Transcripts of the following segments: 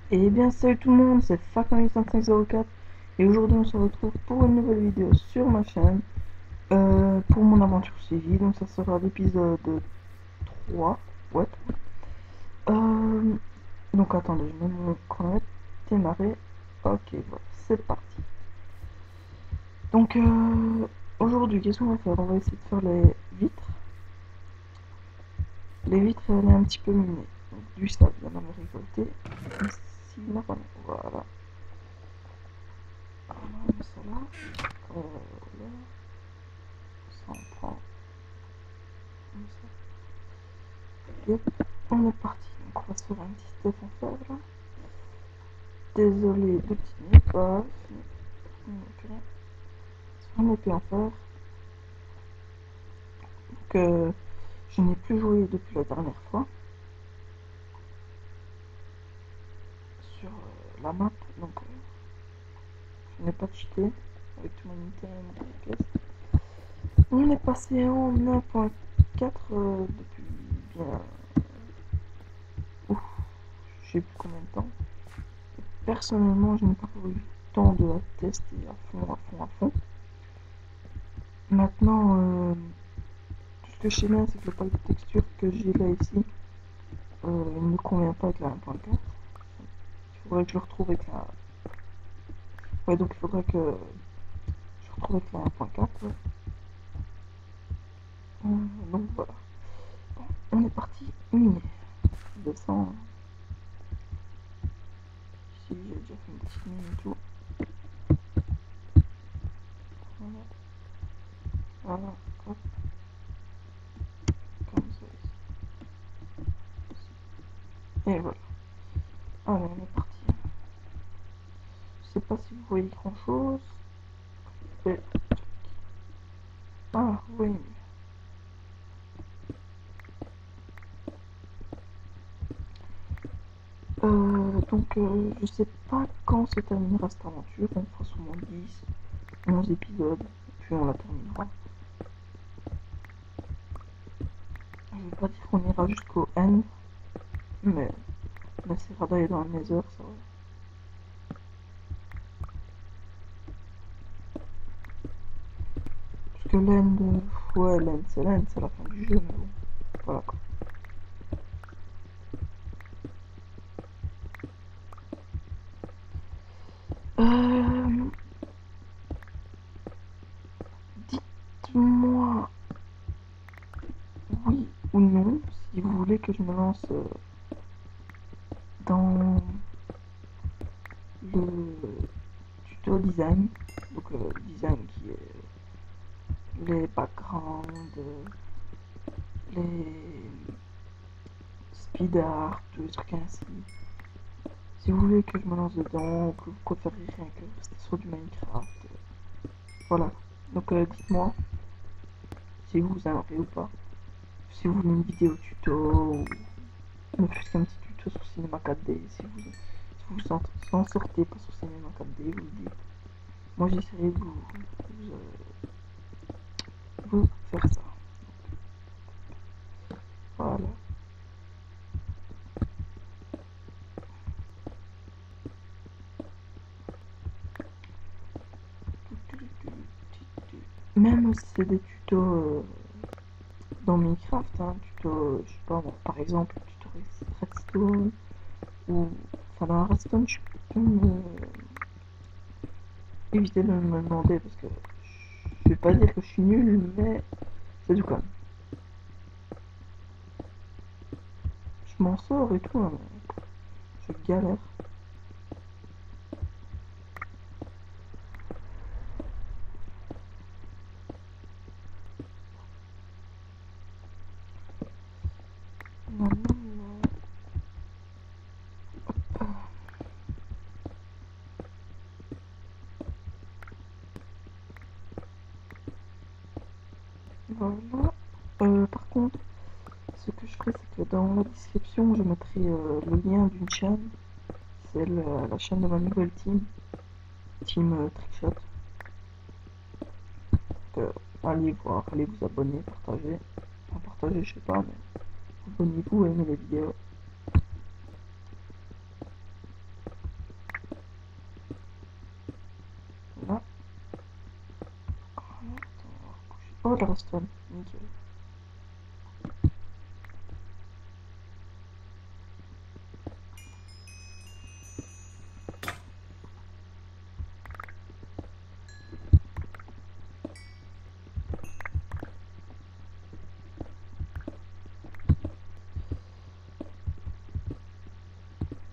Et bien salut tout le monde, c'est Facon8504 et aujourd'hui on se retrouve pour une nouvelle vidéo sur ma chaîne pour mon aventure suivie, donc ça sera l'épisode 3, ouais 3. Donc attendez, je mets mon chronomètre démarrer, ok voilà, c'est parti. Donc aujourd'hui qu'est-ce qu'on va faire? On va essayer de faire les vitres. Les vitres elle est un petit peu minée, donc du sable, il y en avait récolté, ici, là, voilà. Voilà, on met ça là. Là, ça on prend comme ça. Yep, on est parti. Donc on va se faire un petit step en fer là. Désolé de petits pas. On est plus en fer. Donc je n'ai plus joué depuis la dernière fois sur la map. Donc je n'ai pas cheaté avec tout mon unité et mon pièce. On est passé en 1.4 depuis bien. Ouf, je sais plus combien de temps. Personnellement, je n'ai pas eu le temps de la tester à fond, à fond, à fond. Maintenant, tout ce que je sais bien, c'est que le pack de texture que j'ai là ici, il ne me convient pas avec la 1.4. Il faudrait que je le retrouve avec la... Ouais, donc il faudrait que je retrouve avec la 1.4. Ouais. Donc voilà. Bon, on est parti miner. Je descends. Ici, j'ai déjà fait une petite mine et tout. Voilà. Voilà. Hop. Comme ça ici. Et voilà. Allez, on est parti. Je sais pas si vous voyez grand chose. Et... Ah, oui. Donc, je sais pas quand se terminera cette aventure. On fera sûrement 10, 11 épisodes, puis on la terminera. Je vais pas dire qu'on ira jusqu'au N, mais on essaiera d'aller dans le Nether, ça va. Parce que l'End, ouais, l'End, c'est la fin du jeu, mais bon, voilà quoi. Euh, Dites-moi oui ou non si vous voulez que je me lance dans le tuto design, donc design qui est les backgrounds, les speed art, tous les trucs ainsi. Si vous voulez que je me lance dedans, ou que vous préférez rien que rester sur du Minecraft, voilà. Donc dites-moi si vous aimeriez ou pas. Si vous voulez une vidéo tuto, ou ne fût-ce qu'un petit tuto sur Cinema 4D, si vous en sortez pas sur Cinema 4D, vous le dites. Moi j'essaierai de vous faire ça. Voilà. Même si c'est des tutos dans Minecraft, hein, tuto, je sais pas moi, par exemple, tuto Redstone, ou enfin dans un Redstone, je peux éviter de me demander parce que je vais pas dire que je suis nul, mais c'est du con. Je m'en sors et tout, hein, mais je galère. Non, non, non. Voilà. Par contre, ce que je ferai, c'est que dans la description, je mettrai le lien d'une chaîne. C'est la chaîne de ma nouvelle team, Team Trickshot. Donc, allez voir, allez vous abonner, partager. Enfin, partager, je sais pas, mais abonnez-vous, aimez les vidéos. redstone, nickel.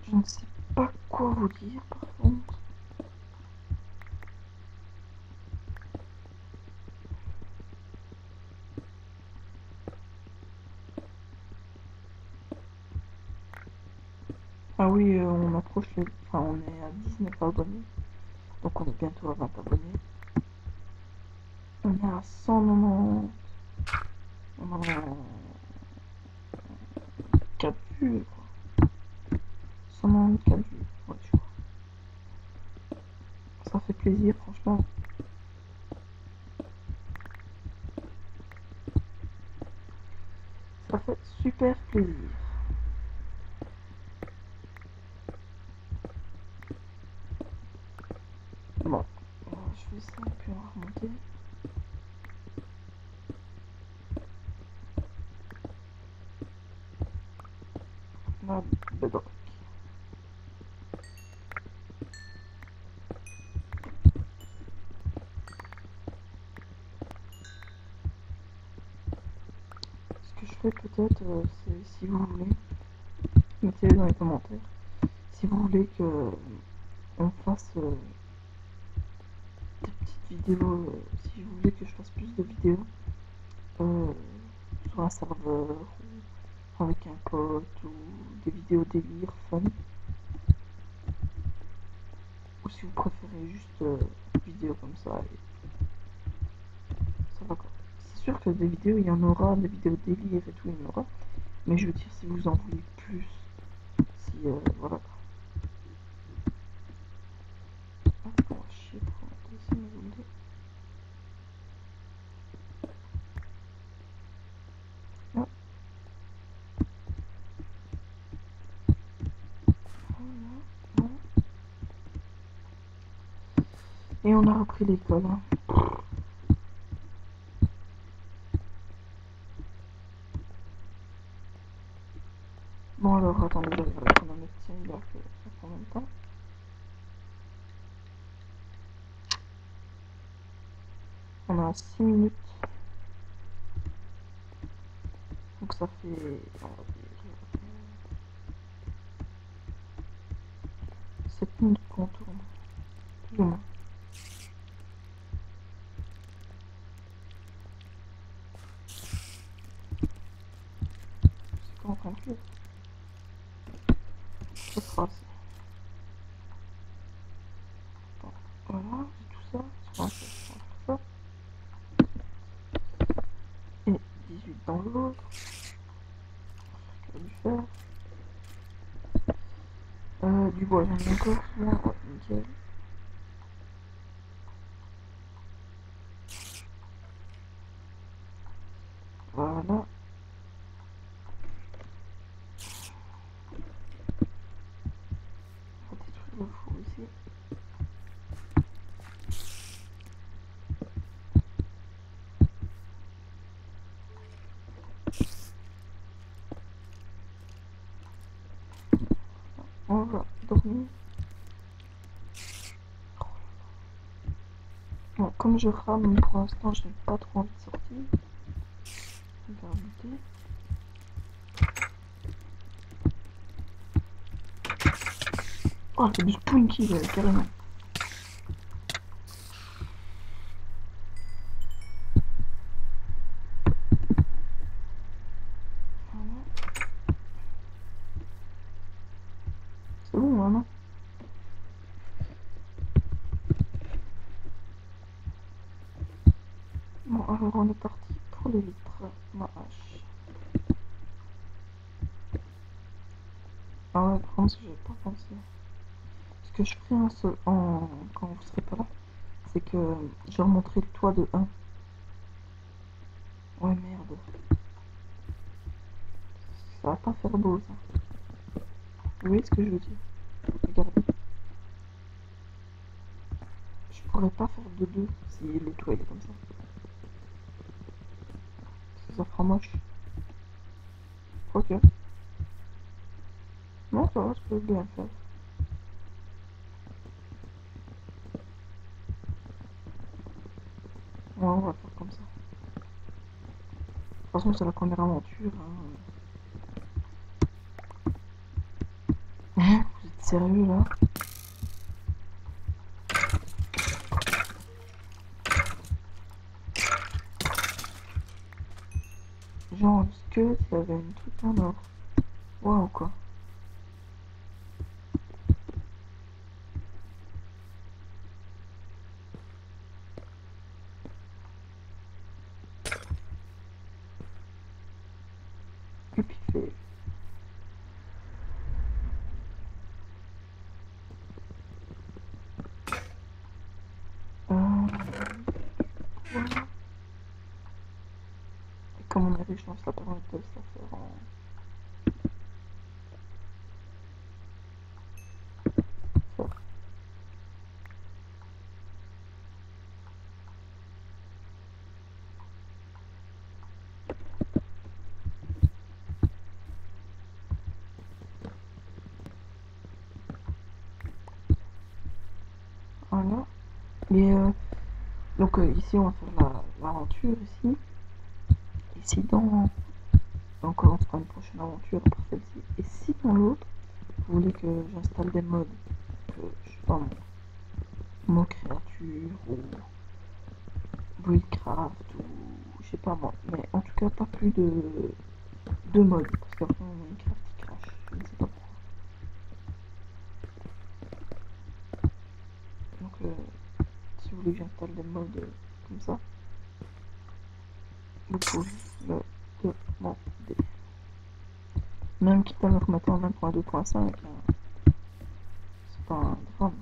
Je ne sais pas quoi vous dire par contre. Ah oui, on approche les... Enfin, on est à 19 abonnés. Donc on est bientôt à 20 abonnés. On est à 190... On a 4 vues, je crois. 194 vues, ouais, je crois. Ça fait plaisir, franchement. Ça fait super plaisir. Bon, je fais ça et puis on va remonter. La bedrock. Ce que je fais peut-être, c'est si vous voulez, mettez-le dans les commentaires. Si vous voulez que on fasse des petites vidéos, si vous voulez que je fasse plus de vidéos sur un serveur ou avec un pote ou des vidéos délire fun, ou si vous préférez juste vidéos comme ça, ça va quoi. C'est sûr que des vidéos il y en aura, des vidéos délire et tout il y en aura, mais je veux dire si vous en voulez plus, si voilà. Hop, on va chier pour monter ici, mais vous le dites. Hop. Voilà, voilà. Et on a repris l'école. Hein. Bon alors, attendez, je vais regarder le chronomètre, tiens, il a fait combien de temps? On a 6 minutes. Donc ça fait, on va dire, 7 minutes qu'on tourne, plus ou moins. C'est pas en train de cuire. Ça sera assez. Bon, voilà, c'est tout ça. On va faire ça. Et 18 dans l'autre. Du fer. Du bois, j'en ai encore. Moi, ouais, nickel. Voilà. On va détruire le four ici. On va dormir. Bon, comme je rame pour l'instant, je n'ai pas trop envie de sortir. On va rebooter. Oh, c'est du spunky, carrément. Voilà. C'est bon, hein, non? Bon, alors on est parti pour les vitres. Ma hache. Ah ouais, par contre, j'avais pas pensé. Ce que je ferai quand vous serez pas là, c'est que je remonterai le toit de 1. Ouais, merde. Ça va pas faire beau, ça. Vous voyez ce que je veux dire? Regardez. Je pourrais pas faire de 2 si le toit est comme ça. ça fera moche. Ok. Non, ça va, je peux bien le faire. Ouais, on va faire comme ça. De toute façon, c'est la première aventure. Hein. Vous êtes sérieux là? Genre, le squelette, il avait une truc en or. Waouh, quoi. Epic fail. Voilà. Et comme on est riche, on se la permet de se la faire en... Ça. Voilà. Et donc ici, on va faire l'aventure ici. Ici, donc on fera une prochaine aventure après celle-ci. Et si dans l'autre, vous voulez que j'installe des mods, que je sais pas, mon créature ou Buildcraft ou je sais pas moi, mais en tout cas pas plus de deux mods parce qu'après mon Minecraft il crache, je ne sais pas pourquoi. Donc si vous voulez que j'installe des mods comme ça, vous pouvez me demander. Même quitte à me remettre en 1.2.5, c'est pas un drame,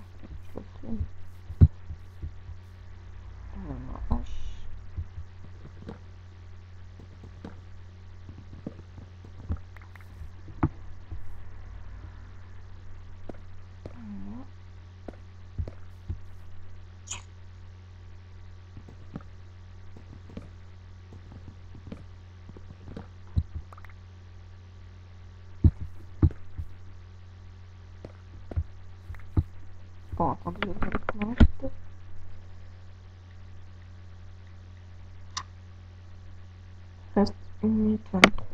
je le ferai. Ma hache. Bon, attendez, je vais reprendre. Reste 1 minute 23.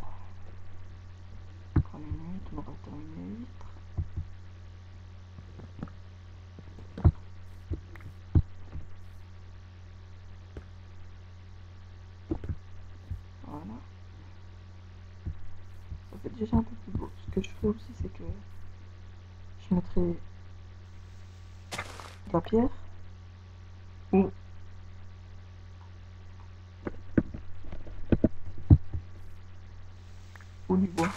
Encore une minute, on aura terminé vite. Voilà. Ça fait déjà un peu plus beau. Ce que je ferai aussi, c'est que je mettrai de la pierre ou du bois.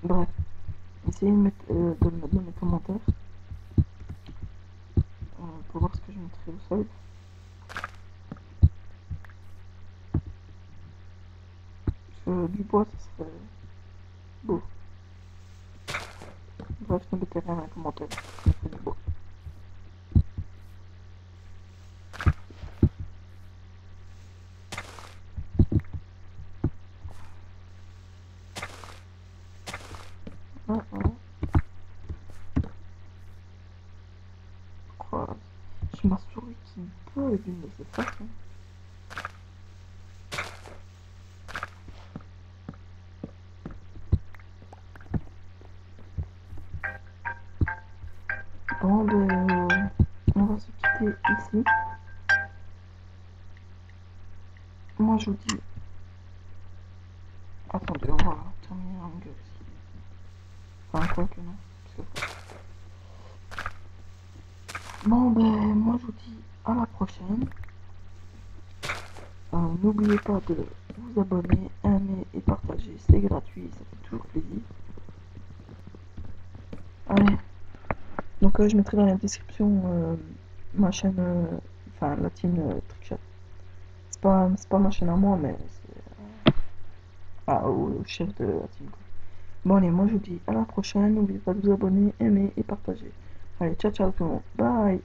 Bref, essayez de, de le mettre dans les commentaires pour voir ce que je mettrai au sol. Parce que du bois, ça serait beau. Bref, ne mettez rien dans les commentaires. Je mettrai du bois. Pourquoi j'ai ma souris qui bug de cette façon? Bon, ben, on va se quitter ici. Moi, je vous dis... Attendez, on va terminer en gueule ici. Enfin, quoi que non. Bon, ben, moi, je vous dis à la prochaine. N'oubliez pas de vous abonner, aimer et partager. C'est gratuit, ça fait toujours plaisir. Allez. Donc, je mettrai dans la description ma chaîne, enfin, la team Trickshot. C'est pas ma chaîne à moi, mais c'est au chef de la team, quoi. Bon, allez, moi je vous dis à la prochaine. N'oubliez pas de vous abonner, aimer et partager. Allez, ciao, ciao tout le monde. Bye!